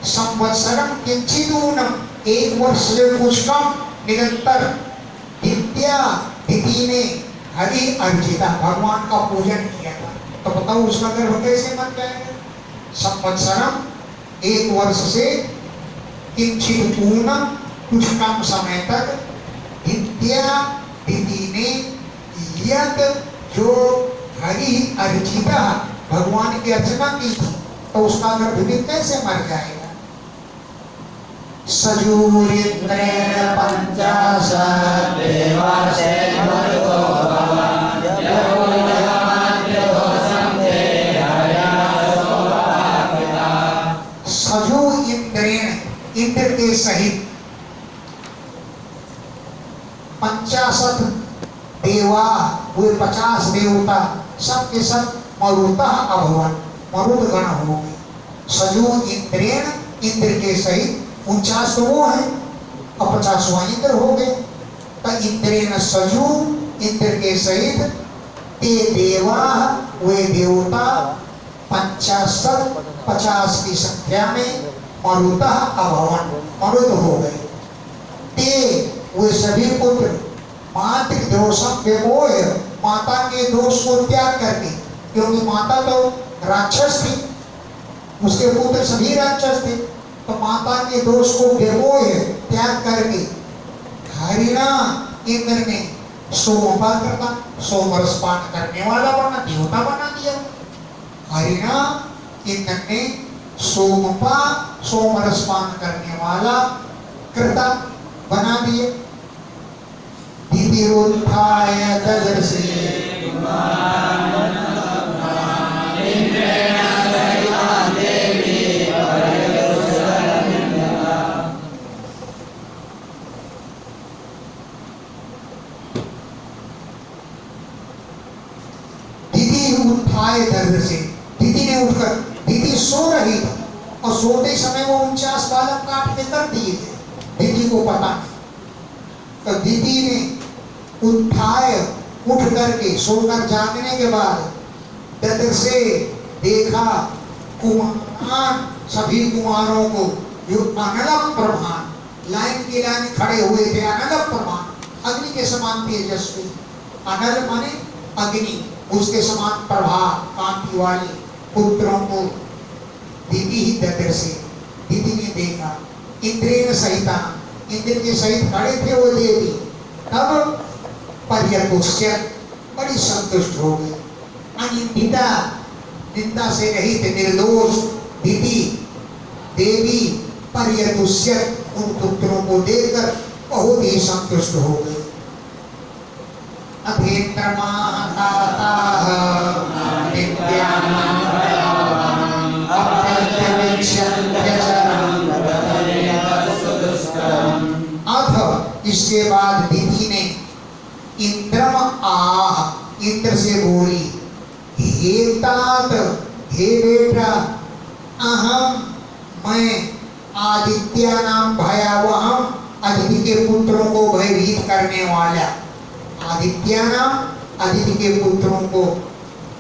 संवत्सरम किंचिदूनम एक वर्ष से कुछ कम निरंतर दिति ने हरि अर्जिता भगवान का पूजन किया था तो बताओ उसका गर्भ कैसे बन जाएगा। संवत्सरम एक वर्ष से किंचिदूनम कुछ कम समय तक दिति ने यद जो हरि अर्जिता भगवान की अर्चना की थी तो उसका गर्भ भी कैसे मर जाएगा। सजूरिन्द्रेण पंचाशत् सजू इंद्रेण इंद्र के सहित 50 देवा हुए 50 देवता सब के सब मरुता अभवन मरुद गण हो गए। सजू इंद्रेण इंद्र के सहित 49 तो वो है और 50वां इंद्र हो गए। तो इंद्रेण सजू इंद्र के सहित ते देवा वे देवता 50 की संख्या में मरुता अभवन मरुद हो गए। ते वे सभी पुत्र मातृ दोषम विमोह माता के दोष को त्याग करके क्योंकि माता तो राक्षस थी उसके पुत्र सभी राक्षस थे तो माता के दोष को विमोह त्याग करके हरिणा इंद्र ने सोमपान करता सोमरसपान करने वाला बना देवता बना दिया। हरिणा इंद्र ने सोमरसपान करने वाला कृता बना दिए। दितिरुत्थाय ददर्शे दर्द से दीदी ने उठकर दीदी सो रही थी और सोते समय वो 49 बालक काट के कर दिए थे दीदी को पता नहीं। तो दीदी ने उठ करके सोकर जागने के बाद ददर से देखा कुमार सभी कुमारों को जो अनलक प्रभान लाइन की लाइन खड़े हुए थे अनलक प्रभान अग्नि के समान तेजस्वी अनल माने अग्नि उसके समान प्रभाव कांति वाले पुत्रों को दीदी ही ददर से दीदी ने देखा। इंद्रेण सहिता इंद्र के सहित खड़े थे वो देवी तब पर्यतुष्य बड़ी संतुष्ट हो गई। अनिंदिता निंदा से रहित निर्दोष दीदी देवी पर्यतुष्य उन पुत्रों को देखकर बहुत ही संतुष्ट हो गई। इसके बाद दीदी ने इंद्रम आह इंद्र से बोली हे तात हे बेटा अहम मैं आदित्य नाम भयावहम अदिति के पुत्रों को भयभीत करने वाला आदित्य नाम अदिति के पुत्रों को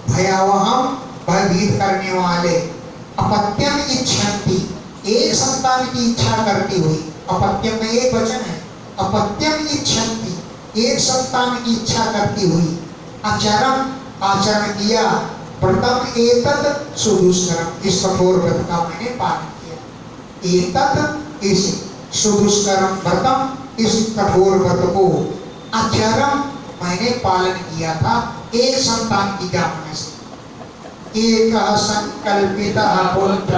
भयावहम भयभीत करने वाले अपत्यम इच्छन्ति एक संतान की इच्छा करती हुई अपत्यम में एक वचन है अपत्यम इच्छन्ति एक संतान की इच्छा करती हुई आचरण किया व्रतम एतत् सुदुष्करम इस कठोर व्रत का मैंने पालन किया। एतत् इस सुदुष्करम व्रतम इस कठोर व्रत को आचरण मैंने पालन किया था एक संतान की कामना से। एक संकल्पितः पुत्र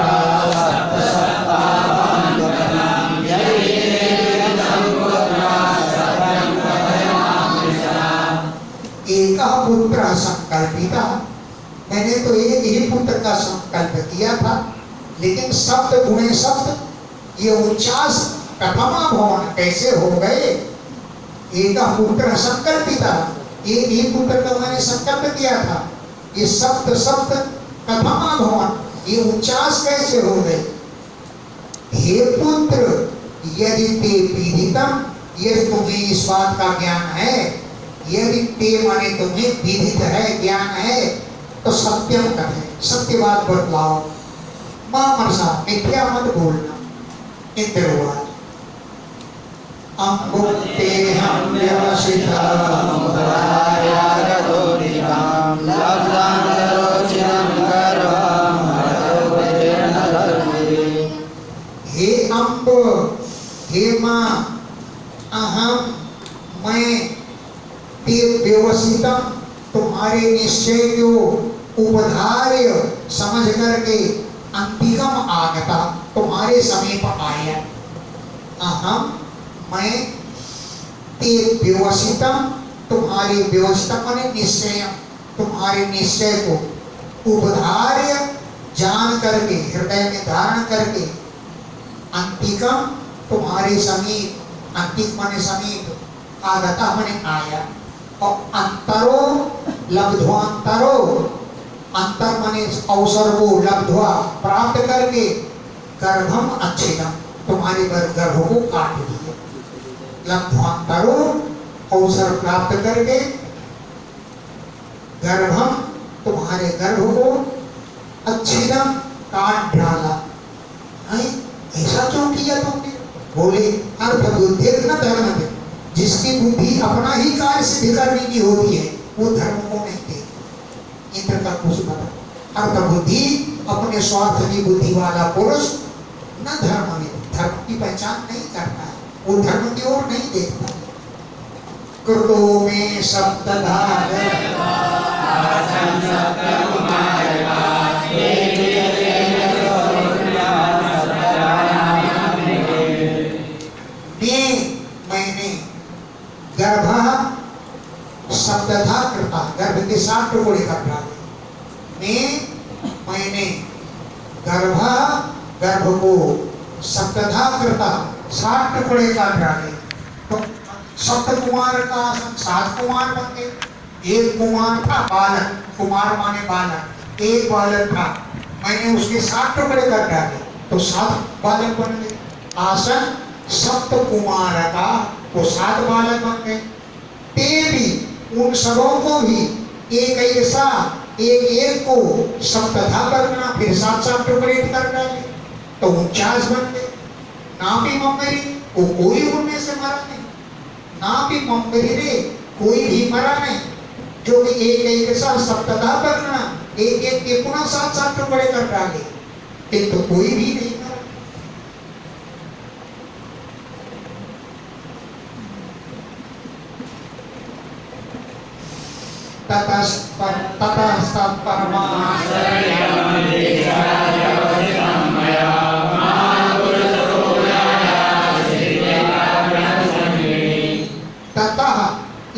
एक पुत्र संकल्पिता, मैंने तो एक ही पुत्र का संकल्प किया था, लेकिन शब्द गुणे शब्द ये 49 प्रथमा भवन कैसे हो गए? एक पुत्र संकल्पिता, एक ही पुत्र का मैंने संकल्प किया था, ये शब्द शब्द प्रथमा भवन ये 49 कैसे हो गए? हे पुत्र, यदि ते पीड़ितम, यदि तुम्हें इस बात का ज्ञान है, यदि ते माने तुम्हें विदित है, ज्ञान है, तो सत्यम कहे, सत्य बात बतलाओ। मां मनसा, मिथ्या मत बोलना। इंद्रवाद अम्बुक्ते हम व्यवसिता हे अम्ब, हे मां, अहम मैं ते व्यवसितम तुम्हारे निश्चय को उपधार्य समझ करके अंतिकम आगता तुम्हारे समीप आया। अहम मैं ते व्यवसितम तुम्हारे व्यवस्था माने निश्चय, तुम्हारे निश्चय को उपधार्य जान करके हृदय में धारण करके अंतिकम तुम्हारे समीप, अंतिक माने समीप, आगता माने आया, और अंतरो लब्ध्वांतरो, अंतर माने अवसर को लब्ध्वा प्राप्त करके गर्भम अच्छेदम तुम्हारे गर्भ को काट दिया। लब्ध्वांतरो अवसर प्राप्त करके गर्भम तुम्हारे गर्भ को अच्छेदम काट डाला। ऐसा क्यों किया तुमने? बोले अर्थ बुद्धि न धर्म दे, जिसकी बुद्धि अपना ही कार्य सिद्ध करने की होती है वो धर्म को नहीं देती। इंद्र का कुछ बता, अर्थ बुद्धि अपने स्वार्थ की बुद्धि वाला पुरुष न धर्म में, धर्म की पहचान नहीं करता है, वो धर्म की ओर नहीं देखता। कृतो में सप्तधा मैंने गर्भ सप्तधा कृता, गर्भ के 7 टुकड़े कर डाले। मैंने गर्भ को सप्तधा कृता 7 टुकड़े कर डाले, तो सप्त कुमार का 7 कुमार बन गए। एक कुमार था बालक, कुमार माने बालक, एक बालक था, मैंने उसके 7 टुकड़े कर डाले तो 7 बालक बन गए। आसन सप्त कुमार का वो 7 बालक बन गए। ते भी उन सबों को भी एक ऐसा एक को सप्तधा करना, फिर 7 टुकड़े कर डाले तो 49 बन गए। नापी मम्मरी वो कोई उनमें से मरा नहीं, नापी मम्मरी रे कोई भी मरा नहीं, जो कि एक ऐसा सप्तधा करना, एक के पुनः 7 टुकड़े कर डाले, किंतु तो कोई भी नहीं मरा।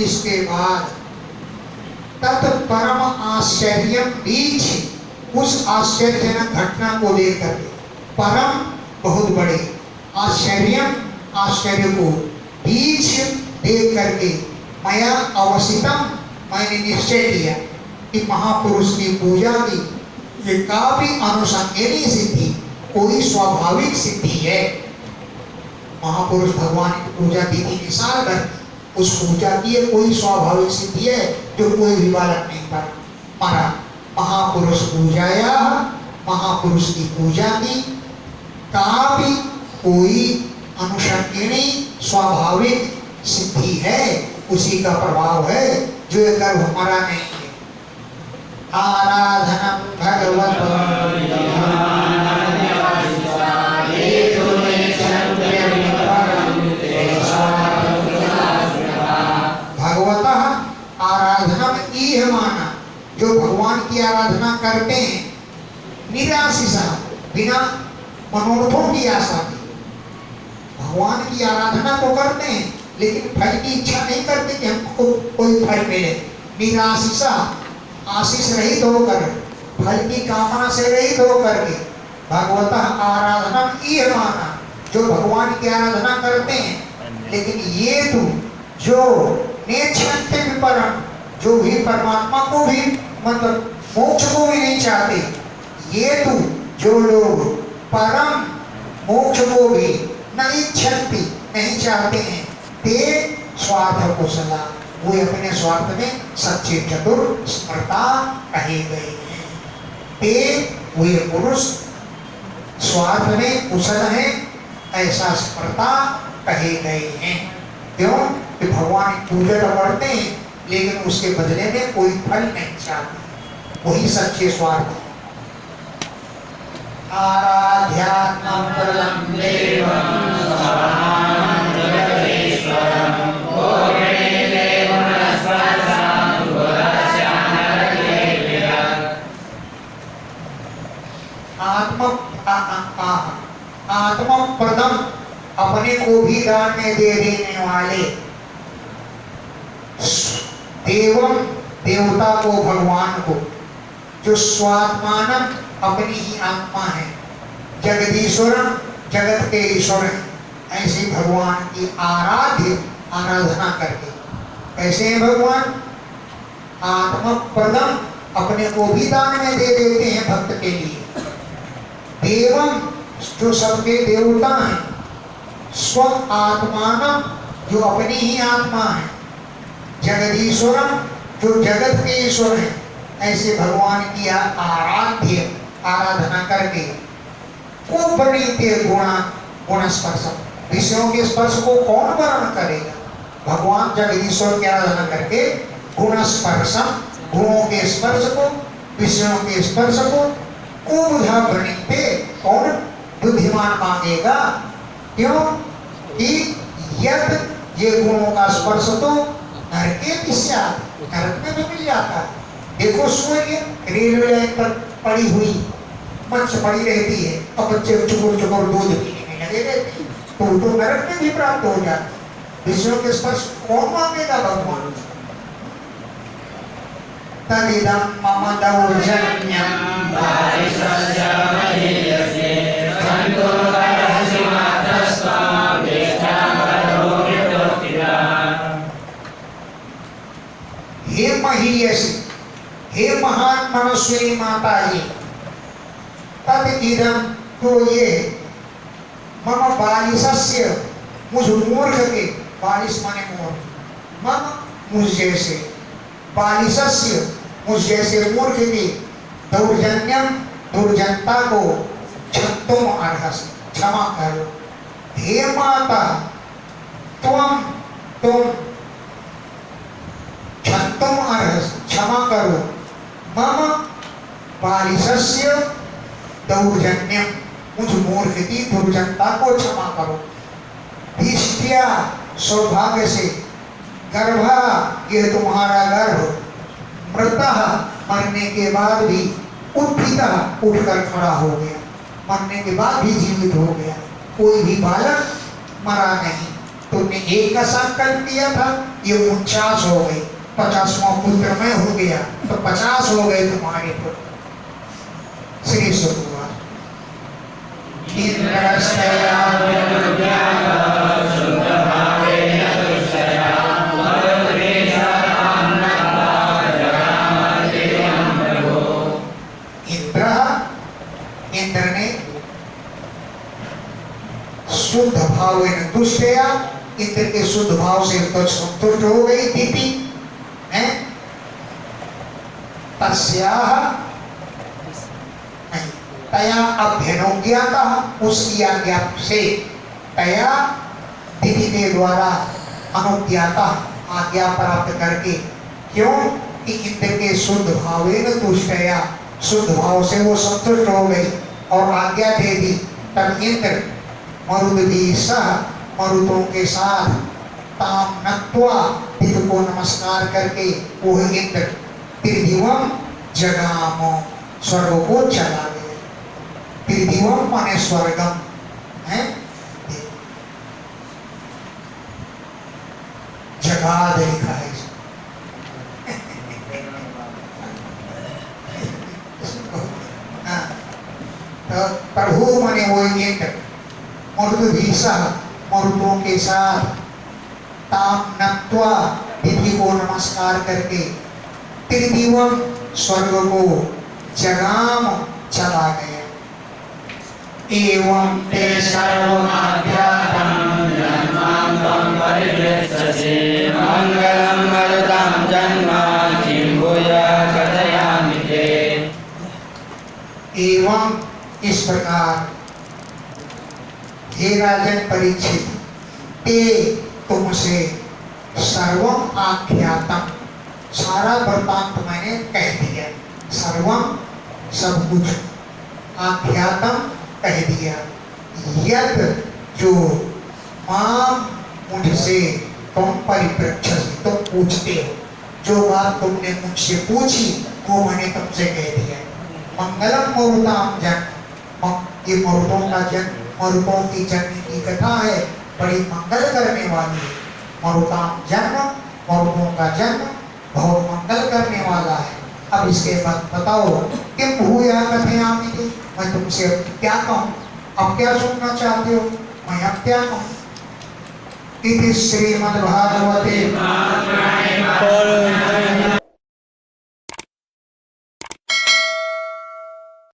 इसके बाद तत्परम आश्चर्य बीच उस आश्चर्यजनक घटना को लेकर परम बहुत बड़े आश्चर्य को बीच देख करके मया अवसितम मैंने निश्चय किया कि महापुरुष की पूजा की ये काफी अनुसंगेनी सिद्धि, कोई स्वाभाविक सिद्धि है। महापुरुष भगवान की पूजा विधि के साथ करती, उस पूजा की कोई स्वाभाविक सिद्धि है जो कोई भी बालक नहीं पारा। महापुरुष पूजाया, महापुरुष की पूजा की काफी कोई अनुसंगेनी स्वाभाविक सिद्धि है, उसी का प्रभाव है जो ये गर्भ हमारा नहीं है। आराधनम भगवत भगवतः आराधनम इह माना, जो भगवान की आराधना कर करते हैं निराशिसा, बिना मनोरथों की आशा के। भगवान की आराधना तो करते हैं लेकिन फल की इच्छा नहीं करते कि हमको कोई फल मिले। निराशिसा, आशीष रहित होकर, फल की कामना से रहित होकर के भगवता आराधना ये माना, जो भगवान की आराधना करते हैं। लेकिन ये तो जो नेच्छन्ते विपरम, जो भी परमात्मा को भी मतलब मोक्ष को भी नहीं चाहते, ये तो जो लोग परम मोक्ष को भी न इच्छन्ति, नहीं चाहते हैं, ते स्वार्थ कुशला, वो अपने स्वार्थ में सच्चे चतुर स्मृता कहे गए हैं। ते वे पुरुष स्वार्थ में कुशल हैं, ऐसा स्मृता कहे गए हैं। क्यों कि भगवान पूजा तो करते हैं लेकिन उसके बदले में कोई फल नहीं चाहते, वही सच्चे स्वार्थ है। आराध्यात्मं परम देवं आत्मा प्रदम, अपने को भी दान में दे देने वाले, देवम, देवता को, भगवान को, जो स्वात्मानम, अपनी ही आत्मा है, जगदीश्वरम, जगत के ईश्वर है, ऐसे भगवान की आराध्य आराधना करके। कैसे हैं भगवान? आत्मा प्रदम, अपने को भी दान में दे देते हैं भक्त के लिए। देवम, जो सबके देवता हैं। स्व आत्मानम, जो अपनी ही आत्मा है। जगदीश्वरम, जो जगत के ईश्वर है, ऐसे भगवान की आराध्य आराधना करके को प्रणीते गुण स्पर्श, विषयों के स्पर्श को कौन वर्ण करेगा? भगवान जगदीश्वर की आराधना करके गुण स्पर्शम, गुणों के स्पर्श को, विषयों के स्पर्श को बुधा प्रणीते, कौन बुद्धिमान मांगेगा? क्यों कि यद ये गुणों का स्पर्श तो नरके पिस्या, नरक में भी मिल जाता है। देखो सूर्य रेलवे लाइन पर पड़ी हुई मंच पड़ी रहती है, अब बच्चे चुकुर चुकुर दूध पीने में लगे रहते हैं, तो नरक में भी प्राप्त हो जाता है। विषयों के स्पर्श कौन मांगेगा? भगवान। तदिदं मम दौर्जन्यं हे महीयसी, हे महान मनस्विनी माता जी, तदिदं, तो ये मम बालिशस्य, मुझ मूर्ख के, बालिश माने मूर्ख, मम मुझ जैसे, बालिशस्य मुझ जैसे मूर्ख की, दौर्जन्यम दुर्जनता को, क्षंतुम अर्हसि, क्षमा करो। हे माता, तुम क्षंतुम अर्हसि, क्षमा करो। मम बालिशस्य दौर्जन्यम, मुझ मूर्ख की दुर्जनता को क्षमा करो। धिष्ठ्या, सौभाग्य से, गर्भा, ये तुम्हारा गर्भ, मृतः, मरने के बाद भी, उत्थिता, उठकर खड़ा हो गया, मरने के बाद भी जीवित हो गया, कोई भी बालक मरा नहीं। तुमने एक का संकल्प किया था, ये 49 हो गए, 50वां पुत्र में हो गया, तो 50 हो गए तुम्हारे पुत्र। श्री सुकुमार इंद्र ने शुद्ध भाव दुष्टया, इंद्र के शुद्ध भाव से तो संतुष्ट हो गई दीपी है। तया अभ्यनुज्ञाता, उसकी आज्ञा से, तया दीदी के द्वारा अनुज्ञाता, आज्ञा प्राप्त करके। क्यों कि इंद्र के शुद्ध भावेन तुष्टया, शुद्ध भाव से वो संतुष्ट हो गई और आज्ञा दे दी। तब इंद्र मरुदभी सह, मरुदों के साथ, ताम नत्वा, दिद को नमस्कार करके, वो इंद्र त्रिदिवम जगामो, स्वर्ग को चला गया। त्रिदिवम माने स्वर्गम है, जगाद लिखा है हाँ, तो प्रभु माने वो एक मरुदभीषा, मरुदों के साथ ताम नत्वा विधि को नमस्कार करके त्रिदिवम स्वर्ग को जगाम चला गया। एवं ते सर्वमाध्यात्म जन्मान्तं परिवेष्टसे मङ्गलं मरुतां जन्म किं भूयः कथयामि ते। एवं इस प्रकार हे राजन परीक्षित, ते तुमसे सर्वम आख्यातम, सारा वृत्तांत मैंने कह दिया। सर्वम सब कुछ, आख्यातम कह दिया। यद जो माम मुझसे तुम परिप्रच्छसि, तुम पूछते हो, जो बात तुमने मुझसे पूछी वो मैंने तुमसे कह दिया। मंगलम मरुताम जन्म, ये मरुतों का जन्म, मरुतों की जन्म की कथा है, बड़ी मंगल करने वाली है। मरुताम जन्म, मरुतों का जन्म बहुत मंगल करने वाला है। अब इसके बाद बताओ किम भूया कथयामि ते, मैं तुमसे क्या कहूँ, अब क्या सुनना चाहते हो, मैं अब क्या कहूँ। इति श्रीमद्भागवते